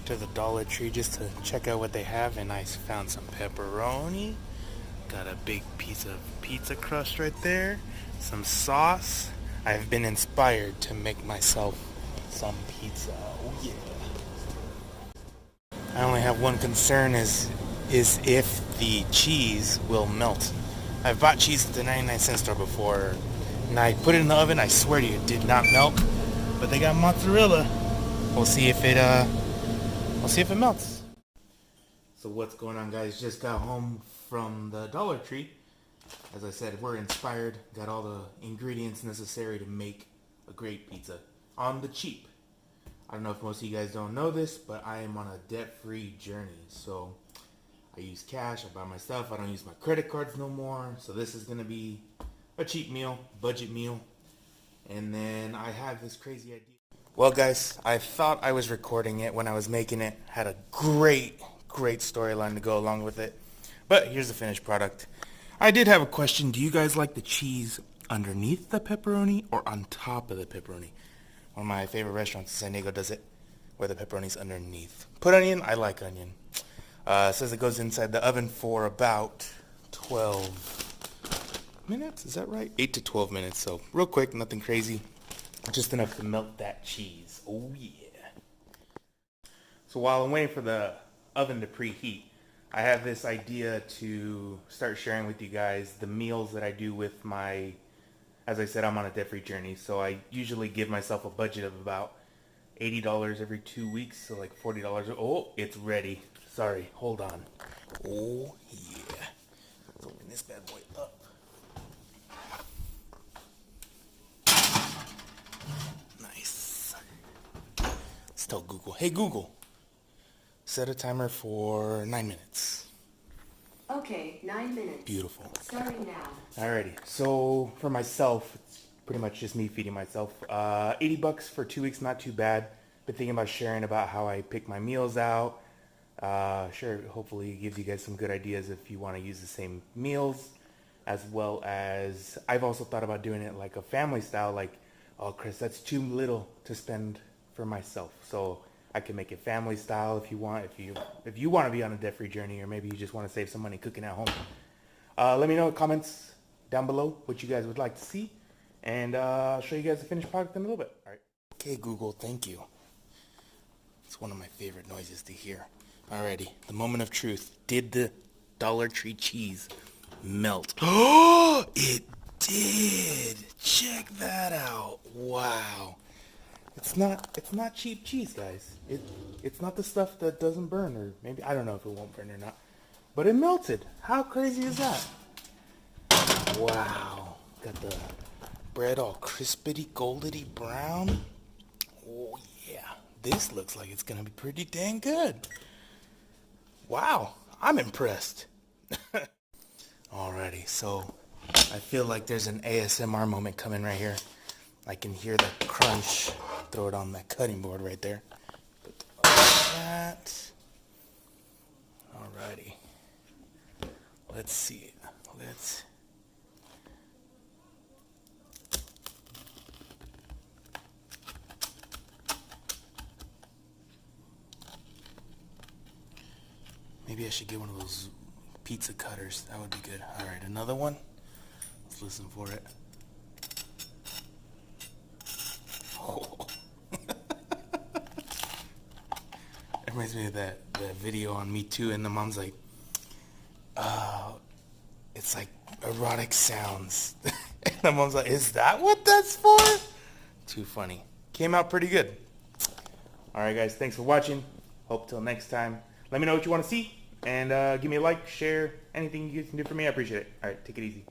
to the Dollar Tree just to check out what they have, and I found some pepperoni. Got a big piece of pizza crust right there. Some sauce. I've been inspired to make myself some pizza. Oh yeah. I only have one concern is if the cheese will melt. I've bought cheese at the 99-cent store before, and I put it in the oven. I swear to you, it did not melt. But they got mozzarella. We'll see if it melts. So what's going on, guys? Just got home from the Dollar Tree. As I said, we're inspired. Got all the ingredients necessary to make a great pizza on the cheap. I don't know if most of you guys don't know this, but I am on a debt-free journey. So I use cash. I buy my stuff. I don't use my credit cards no more. So this is going to be a cheap meal, budget meal. And then I have this crazy idea. Well, guys, I thought I was recording it when I was making it. Had a great storyline to go along with it. But here's the finished product. I did have a question. Do you guys like the cheese underneath the pepperoni or on top of the pepperoni? One of my favorite restaurants in San Diego does it, where the pepperoni's underneath. Put onion? I like onion. It says it goes inside the oven for about 12 minutes. Is that right? 8 to 12 minutes. So real quick, nothing crazy. Just enough to melt that cheese. Oh yeah. So while I'm waiting for the oven to preheat, I have this idea to start sharing with you guys the meals that I do with my, as I said, I'm on a debt-free journey. So I usually give myself a budget of about $80 every 2 weeks. So like $40. Oh, it's ready. Sorry, hold on. Oh yeah. Let's open this bad boy up. Tell Google, hey Google, set a timer for 9 minutes. Okay, 9 minutes. Beautiful. Starting now. Alrighty, so for myself, it's pretty much just me feeding myself. $80 for 2 weeks, not too bad. Been thinking about sharing about how I pick my meals out. Sure, hopefully it gives you guys some good ideas if you want to use the same meals, as well as I've also thought about doing it like a family style, like, oh Chris, that's too little to spend for myself, so I can make it family style if you want. If you want to be on a debt-free journey, or maybe you just want to save some money cooking at home, let me know in the comments down below what you guys would like to see, and I'll show you guys the finished product in a little bit. All right. Okay, Google, thank you. It's one of my favorite noises to hear. Alrighty, the moment of truth. Did the Dollar Tree cheese melt? Oh, it did. Check that out. Wow. It's not cheap cheese, guys. It's not the stuff that doesn't burn, or maybe, I don't know if it won't burn or not. But it melted. How crazy is that? Wow. Got the bread all crispity, goldity brown. Oh yeah. This looks like it's gonna be pretty dang good. Wow. I'm impressed. Alrighty, so I feel like there's an ASMR moment coming right here. I can hear the crunch. Throw it on that cutting board right there. Put that. Alrighty. Let's see. Maybe I should get one of those pizza cutters. That would be good. Alright, another one. Let's listen for it. Reminds me of that video on Me Too, and the mom's like, it's like erotic sounds. And the mom's like, is that what that's for? Too funny. Came out pretty good. Alright guys, thanks for watching. Hope till next time. Let me know what you want to see, and give me a like, share, anything you guys can do for me. I appreciate it. Alright, take it easy.